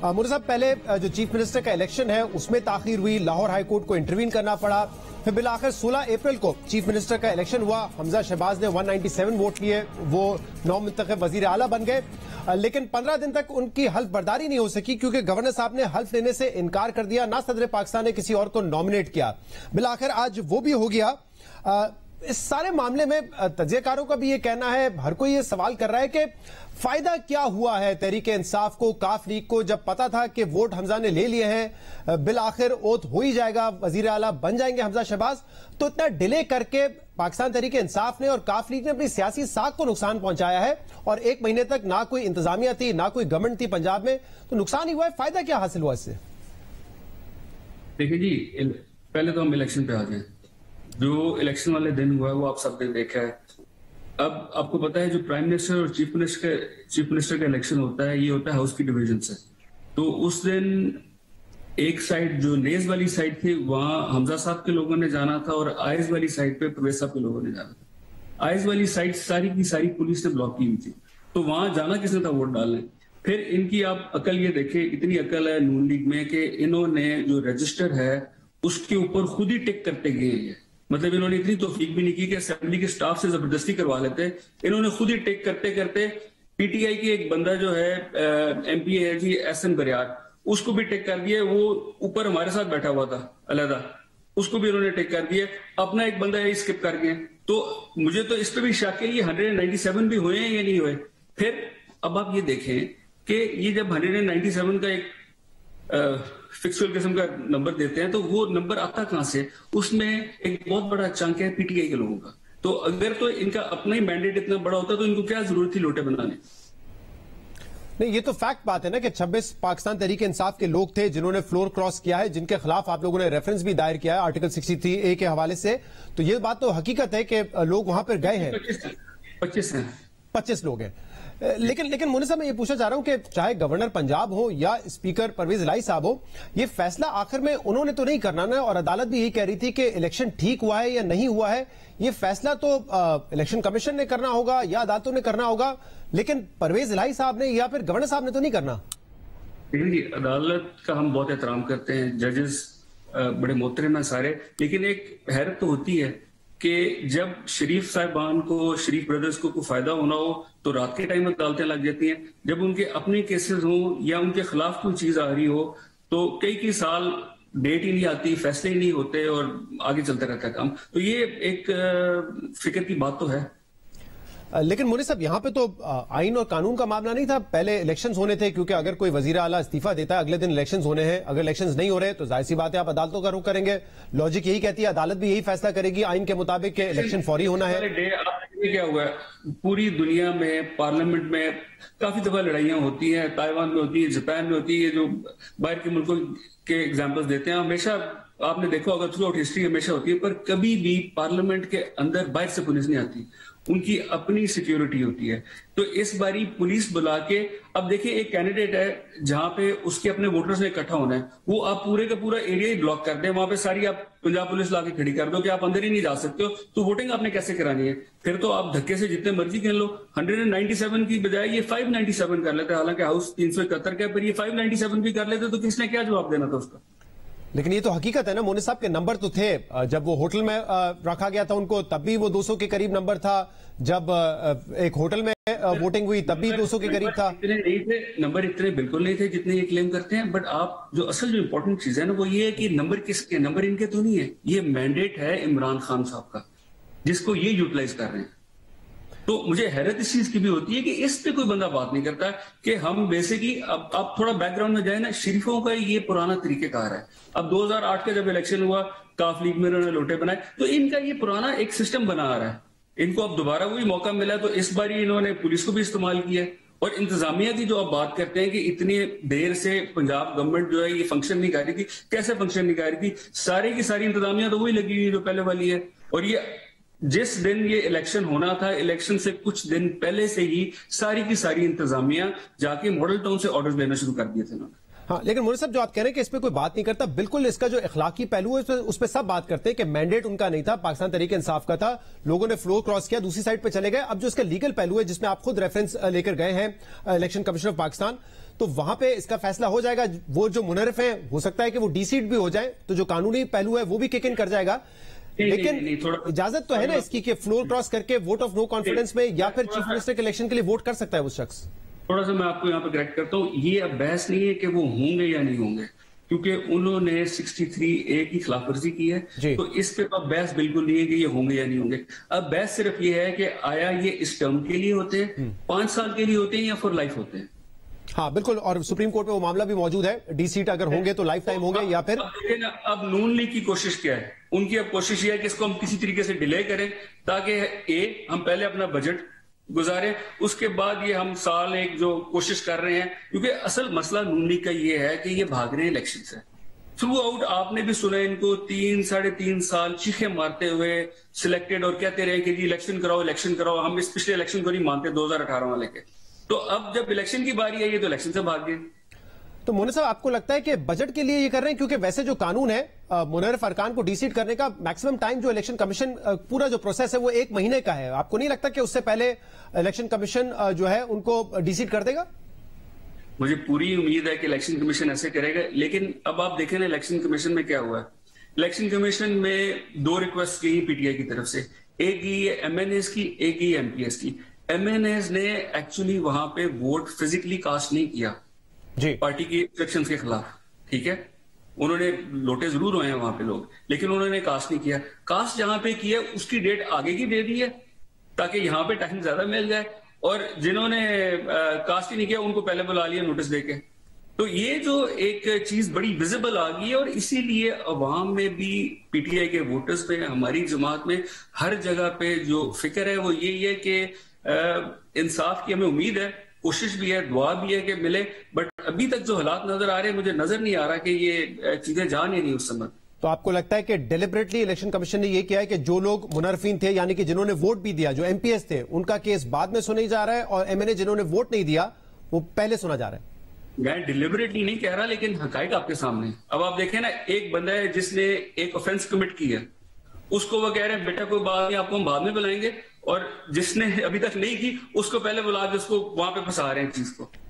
मुर्जा साहब, पहले जो चीफ मिनिस्टर का इलेक्शन है उसमें ताखीर हुई, लाहौर हाई कोर्ट को इंटरवीन करना पड़ा, फिर बिलाखिर 16 अप्रैल को चीफ मिनिस्टर का इलेक्शन हुआ। हमजा शहबाज ने 197 वोट लिए, वो नौ मुंतखब वजीर आला बन गए, लेकिन 15 दिन तक उनकी हल्फ बर्दारी नहीं हो सकी क्योंकि गवर्नर साहब ने हल्फ लेने से इनकार कर दिया, ना सदर पाकिस्तान ने किसी और को नॉमिनेट किया। बिलाखिर आज वो भी हो गया। इस सारे मामले में तज्जियाकारों का भी ये कहना है, हर कोई ये सवाल कर रहा है कि फायदा क्या हुआ है तहरीक इंसाफ को, काफ लीग को, जब पता था कि वोट हमजा ने ले लिए हैं, बिलाखिर ओथ हो ही जाएगा, वजीर आला बन जाएंगे हमजा शहबाज, तो इतना डिले करके पाकिस्तान तहरीक इंसाफ ने और काफ लीग ने अपनी सियासी साख को नुकसान पहुंचाया है और एक महीने तक ना कोई इंतजामिया थी, ना कोई गवर्नमेंट थी पंजाब में, तो नुकसान ही हुआ है। फायदा क्या हासिल हुआ इससे? देखिए जी, पहले तो हम इलेक्शन पे आ जाए। जो इलेक्शन वाले दिन हुआ है वो आप सबने देखा है। अब आपको पता है जो प्राइम मिनिस्टर और चीफ मिनिस्टर का इलेक्शन होता है, ये होता है हाउस की डिवीजन से। तो उस दिन एक साइड जो नेज वाली साइड थी वहां हमजा साहब के लोगों ने जाना था और आयज वाली साइड पे परवेज साहब के लोगों ने जाना था। आयज वाली साइड सारी की सारी पुलिस ने ब्लॉक की हुई थी, तो वहां जाना किसने था वोट डालने। फिर इनकी आप अकल ये देखें, इतनी अकल है नून लीग में कि इन्होंने जो रजिस्टर है उसके ऊपर खुद ही टिक करते गए हैं। मतलब इन्होंने इतनी तौफीक भी नहीं की कि असेंबली के स्टाफ से जबरदस्ती करवा लेते, इन्होंने खुद ही टिक करते करते पीटीआई की एक बंदा जो है एमपी है जी एहसन बरियार, उसको भी टिक कर दिया। वो ऊपर हमारे साथ बैठा हुआ था अलहदा, उसको भी इन्होंने टिक कर दिया। अपना एक बंदा है स्किप कर गए। तो मुझे तो इस पे भी शक है ये 197 भी हुए हैं या नहीं हुए। फिर अब आप ये देखें कि ये जब 197 का एक फिक्सुअल किस्म का नंबर देते हैं तो वो नंबर आता कहां से? उसमें एक बहुत बड़ा चंक है पीटीआई के लोगों का। तो अगर तो इनका अपना ही मैंडेट इतना बड़ा होता तो इनको क्या जरूरत थी लोटे बनाने? नहीं, ये तो फैक्ट बात है ना कि 26 पाकिस्तान तहरीक इंसाफ के लोग थे जिन्होंने फ्लोर क्रॉस किया है, जिनके खिलाफ आप लोगों ने रेफरेंस भी दायर किया है आर्टिकल 63A के हवाले से। तो ये बात तो हकीकत है कि लोग वहां पर गए हैं। 25 लोग हैं। लेकिन मुन्नी साहब, मैं ये पूछना चाह रहा हूं कि चाहे गवर्नर पंजाब हो या स्पीकर परवेज इलाही साहब हो, ये फैसला आखिर में उन्होंने तो नहीं करना ना, और अदालत भी यही कह रही थी कि इलेक्शन ठीक हुआ है या नहीं हुआ है, ये फैसला तो इलेक्शन कमीशन ने करना होगा या अदालतों ने करना होगा, लेकिन परवेज इलाही साहब ने या फिर गवर्नर साहब ने तो नहीं करना। अदालत का हम बहुत एहतराम करते हैं, जजेस बड़े मोहतरम हैं सारे, लेकिन एक हैरत तो होती है कि जब शरीफ साहिबान को, शरीफ ब्रदर्स को कोई फायदा होना हो तो रात के टाइम अदालतें लग जाती हैं। जब उनके अपने केसेस हों या उनके खिलाफ कोई चीज आ रही हो तो कई साल डेट ही नहीं आती, फैसले ही नहीं होते और आगे चलता रहता है काम। तो ये एक फिक्र की बात तो है। लेकिन मुन्नी साहब, यहां पे तो आइन और कानून का मामला नहीं था, पहले इलेक्शंस होने थे, क्योंकि अगर कोई वजीर आला इस्तीफा देता है अगले दिन इलेक्शंस होने हैं, अगर इलेक्शंस नहीं हो रहे तो जाहिर सी बात है आप अदालतों का रुख करेंगे। लॉजिक यही कहती है, अदालत भी यही फैसला करेगी आइन के मुताबिक कि इलेक्शन फौरी होना है। क्या हुआ है, पूरी दुनिया में पार्लियामेंट में काफी दफा लड़ाइयां होती हैं, ताइवान में होती है, जापान में होती है, जो बाहर के मुल्कों के एग्जाम्पल्स देते हैं, हमेशा आपने देखा होगा थ्रू आउट हिस्ट्री हमेशा होती है, पर कभी भी पार्लियामेंट के अंदर बाहर से पुलिस नहीं आती, उनकी अपनी सिक्योरिटी होती है। तो इस बारी पुलिस बुला के, अब देखिए एक कैंडिडेट है जहां पे उसके अपने वोटर्स ने इकट्ठा होना है, वो आप पूरे का पूरा एरिया ही ब्लॉक कर दें, वहां पे सारी आप पंजाब पुलिस ला के खड़ी कर दो कि आप अंदर ही नहीं जा सकते हो, तो वोटिंग आपने कैसे करानी है? फिर तो आप धक्के से जितने मर्जी खेल लो। 197 की बजाय ये 597 कर लेते, हालांकि हाउस 371 का, पर ये 597 भी कर लेते तो किसने क्या जवाब देना था उसका? लेकिन ये तो हकीकत है ना मुन्नी साहब, के नंबर तो थे, जब वो होटल में रखा गया था उनको तब भी वो 200 के करीब नंबर था, जब एक होटल में वोटिंग हुई तब भी 200 के करीब था। इतने नहीं थे नंबर, इतने बिल्कुल नहीं थे जितने ये क्लेम करते हैं। बट आप जो असल जो इंपॉर्टेंट चीज है ना वो ये है कि नंबर किसके, नंबर इनके तो नहीं है, ये मैंडेट है इमरान खान साहब का, जिसको ये यूटिलाइज कर रहे हैं। तो मुझे हैरत इस चीज की भी होती है कि इस पे कोई बंदा बात नहीं करता कि हम बेसिकली, अब आप थोड़ा बैकग्राउंड में जाए ना, शरीफों का ये पुराना तरीकेकार है। अब 2008 का जब इलेक्शन हुआ, काफ लीग में इन्होंने लोटे बनाए, तो इनका ये पुराना एक सिस्टम बना आ रहा है। इनको अब दोबारा वही मौका मिला तो इस बार इन्होंने पुलिस को भी इस्तेमाल किया। और इंतजामिया की जो आप बात करते हैं कि इतनी देर से पंजाब गवर्नमेंट जो है ये फंक्शन नहीं कर रही थी, कैसे फंक्शन नहीं कर रही थी? सारी की सारी इंतजामिया तो वही लगी हुई जो पहले वाली है। और ये जिस दिन ये इलेक्शन होना था, इलेक्शन से कुछ दिन पहले से ही सारी की सारी इंतजामिया जाके मॉडल टाउन से ऑर्डर लेना शुरू कर दिए थे उन्होंने। हाँ, लेकिन मुन्नी साहब जो आप कह रहे हैं कि इस पे कोई बात नहीं करता, बिल्कुल इसका जो इखलाकी पहलू है उस पर सब बात करते हैं कि मैंडेट उनका नहीं था, पाकिस्तान तहरीक इंसाफ का था, लोगों ने फ्लोर क्रॉस किया, दूसरी साइड पे चले गए। अब जो इसका लीगल पहलू है जिसमें आप खुद रेफरेंस लेकर गए हैं इलेक्शन कमीशन ऑफ पाकिस्तान, تو وہاں پہ اس کا فیصلہ ہو جائے گا. وہ جو منحرف ہیں ہو سکتا ہے کہ وہ ڈی سیٹ بھی ہو جائیں, تو جو قانونی پہلو ہے وہ بھی کک ان کر جائے گا. لیکن اجازت تو ہے نا اس کی کہ فلور کراس کر کے ووٹ آف نو کانفیڈنس میں یا پھر چیف منسٹر کے الیکشن کے لیے ووٹ کر سکتا ہے وہ شخص. تھوڑا سا میں آپ کو یہاں پہ کریکٹ کرتا ہوں, یہ اب بحث نہیں ہے کہ وہ ہوں گے یا نہیں ہوں گے, کیونکہ انہوں نے 63A کی خلاف ورزی کی ہے, تو اس پہ اب بحث بالکل نہیں ہے کہ یہ ہوں گے یا نہیں ہوں گے. اب بحث صرف یہ ہے کہ آیا یہ اس ٹرم کے لیے ہوتے ہیں, 5 سال کے لیے ہوتے ہیں یا فور لائف ہوتے ہیں. ہاں بالکل, اور سپریم کورٹ میں وہ معاملہ بھی موجود ہے, ڈی سیٹ اگر ہوں گے تو لائف ٹائم ہوں گے یا پھر. اب نون لیگ کی کوشش کیا ہے, ان کی اب کوشش یہ ہے کہ اس کو ہم کسی طریقے سے ڈیلے کریں تاکہ ہم پہلے اپنا بجٹ گزارے, اس کے بعد یہ ہم سال ایک جو کوشش کر رہے ہیں, کیونکہ اصل مسئلہ نون لیگ کا یہ ہے کہ یہ بھاگ رہے ہیں الیکشن سے. تھرو آؤٹ آپ نے بھی سنا ان کو 3-3.5 سال چیخیں مارتے ہوئے سلیکٹڈ اور کہتے رہے کہ جی الیکشن کراؤ. ہم اس پچھلے الیکشن کو نہیں مانتے 2018 والے کے, تو اب جب الیکشن کی باری آئی ہے تو الیکشن سے بھاگ گئے. تو مونا صاحب آپ کو لگتا ہے کہ بجٹ کے لیے یہ کر رہے ہیں, کیونکہ ویسے جو قانون ہے منحرف ارکان کو ڈی سیٹ کرنے کا میکسیمم ٹائم جو الیکشن کمیشن پورا جو پروسیس ہے وہ 1 مہینے کا ہے, آپ کو نہیں لگتا کہ اس سے پہلے الیکشن کمیشن جو ہے ان کو ڈی سیٹ کر دے گا؟ مجھے پوری امید ہے کہ الیکشن کمیشن ایسے کرے گا, لیکن اب آپ دیکھیں نا الیکشن کمیشن میں کیا ہوا ہے. الیکشن کمیشن میں 2 ریکویسٹ کی پی ٹی آئی کی طرف سے, ایک یہ ایم این ایز کی, ایک یہ ایم پی ایس کی. ایم این ایز نے ایکچولی وہاں پہ ووٹ فزیکلی کاسٹ نہیں کیا جی پارٹی کی انسٹرکشنز کے خلاف, ٹھیک ہے, انہوں نے لوٹے ضرور ہوئے ہیں وہاں پہ لوگ, لیکن انہوں نے کاسٹ نہیں کیا. کاسٹ جہاں پہ کیا اس کی ڈیٹ آگے کی دے دی ہے تاکہ یہاں پہ ٹائم زیادہ مل جائے, اور جنہوں نے کاسٹ ہی نہیں کیا ان کو پہلے بلا لیا نوٹس دے کے. تو یہ جو ایک چیز بڑی ویزیبل آ گئی ہے, اور اسی لیے عوام میں بھی پی ٹی آئی کے ووٹرز پہ, ہماری جماعت میں ہر جگہ پہ جو فکر ہے وہ یہی ہے کہ انصاف کی ہمیں امید ہے, کوشش بھی ہے, دعا بھی ہے کہ ملے, بٹ ابھی تک جو حالات نظر آ رہے ہیں مجھے نظر نہیں آ رہا کہ یہ چیزیں جا نہیں رہی اس سمت. تو آپ کو لگتا ہے کہ ڈیلیبریٹلی الیکشن کمیشن نے یہ کیا ہے کہ جو لوگ منحرفین تھے, یعنی کہ جنہوں نے ووٹ بھی دیا, جو ایم پی ایس تھے, ان کا کیس بعد میں سنا جا رہا ہے, اور ایم این اے جنہوں نے ووٹ نہیں دیا وہ پہلے سنا جا رہا ہے؟ میں ڈیلیبریٹلی نہیں کہہ رہا, لیکن حقائق آپ کے سامنے. اب آپ دیکھیں نا, ایک بندہ ہے جس نے ایک آفینس کمٹ کی ہے, اس کو وہ کہہ رہے ہیں بیٹا کوئی بات نہیں, آپ کو ہم بعد میں بلائیں گے, اور جس نے ابھی تک نہیں کی اس کو پہلے بلا کے اس کو وہاں پہ پھنسا رہے ہیں چیز کو.